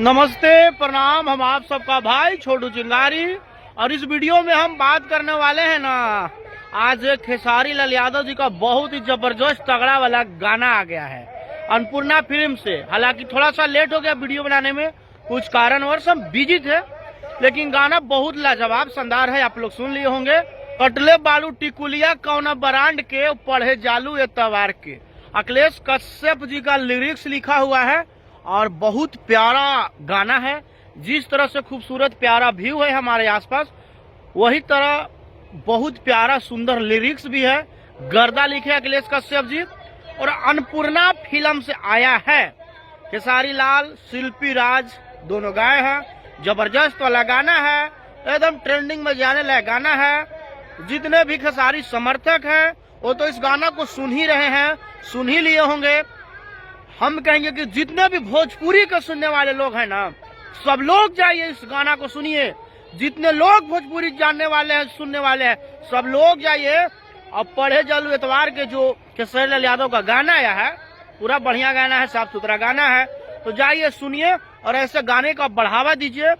नमस्ते, प्रणाम। हम आप सबका भाई छोटू चिंगारी, और इस वीडियो में हम बात करने वाले हैं ना, आज खेसारी लाल यादव जी का बहुत ही जबरदस्त तगड़ा वाला गाना आ गया है अन्नपूर्णा फिल्म से। हालांकि थोड़ा सा लेट हो गया वीडियो बनाने में, कुछ कारणवश हम बिजी थे, लेकिन गाना बहुत लाजवाब शानदार है। आप लोग सुन लिए होंगे। कटले बालू टिकुलिया कौना ब्रांड के पढ़े जालू एतवार के, अखिलेश कश्यप जी का लिरिक्स लिखा हुआ है और बहुत प्यारा गाना है। जिस तरह से खूबसूरत प्यारा व्यू है हमारे आसपास, वही तरह बहुत प्यारा सुंदर लिरिक्स भी है। गर्दा लिखे अखिलेश कश्यप जी, और अन्नपूर्णा फिल्म से आया है। खेसारी लाल, शिल्पी राज दोनों गाए हैं। जबरदस्त वाला गाना है, एकदम ट्रेंडिंग में जाने लायक गाना है। जितने भी खेसारी समर्थक हैं वो तो इस गाना को सुन ही रहे हैं, सुन ही लिए होंगे। हम कहेंगे कि जितने भी भोजपुरी के सुनने वाले लोग हैं ना, सब लोग जाइए इस गाना को सुनिए। जितने लोग भोजपुरी जानने वाले हैं, सुनने वाले हैं, सब लोग जाइए। और पढ़े जालू एतवार के जो खेसारी लाल यादव का गाना आया है, पूरा बढ़िया गाना है, साफ सुथरा गाना है। तो जाइए सुनिए और ऐसे गाने का बढ़ावा दीजिए,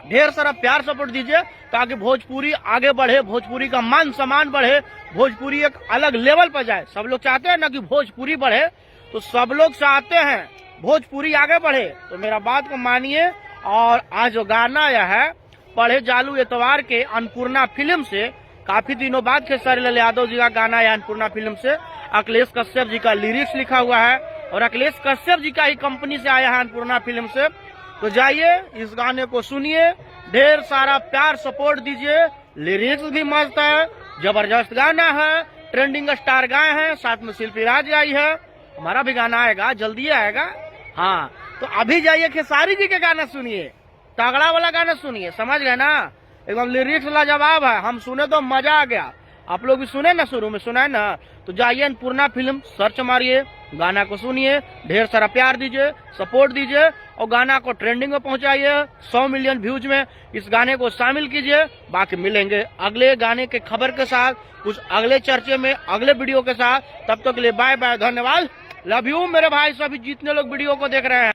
ढेर सारा प्यार सपोर्ट दीजिए, ताकि भोजपुरी आगे बढ़े, भोजपुरी का मान सम्मान बढ़े, भोजपुरी एक अलग लेवल पर जाए। सब लोग चाहते हैं ना कि भोजपुरी बढ़े, तो सब लोग चाहते हैं भोजपुरी आगे बढ़े। तो मेरा बात को मानिए। और आज जो गाना आया है पढ़े जालू एतवार के अन्नपूर्णा फिल्म से, काफी दिनों बाद खेसारी लाल यादव जी का गाना आया अन्नपूर्णा फिल्म से। अखिलेश कश्यप जी का लिरिक्स लिखा हुआ है और अखिलेश कश्यप जी का ही कंपनी से आया है अन्नपूर्णा फिल्म से। तो जाइए इस गाने को सुनिए, ढेर सारा प्यार सपोर्ट दीजिए। लिरिक्स भी मस्त है, जबरदस्त गाना है, ट्रेंडिंग स्टार गाए हैं, साथ में शिल्पी राज आई है। हमारा भी गाना आएगा, जल्दी आएगा। हाँ, तो अभी जाइए खेसारी जी के गाना सुनिए, तगड़ा वाला गाना सुनिए, समझ गए ना। एकदम लिरिक्स लाजवाब है, हम सुने तो मजा आ गया। आप लोग भी सुने ना, शुरू में सुना है ना। तो जाइए अन्नपूर्णा फिल्म सर्च मारिए, गाना को सुनिए, ढेर सारा प्यार दीजिए, सपोर्ट दीजिए और गाना को ट्रेंडिंग में पहुंचाइए। 100 मिलियन व्यूज में इस गाने को शामिल कीजिए। बाकी मिलेंगे अगले गाने के खबर के साथ, कुछ अगले चर्चे में, अगले वीडियो के साथ। तब तक के लिए बाय बाय, धन्यवाद, लव यू मेरे भाई सभी जितने लोग वीडियो को देख रहे हैं।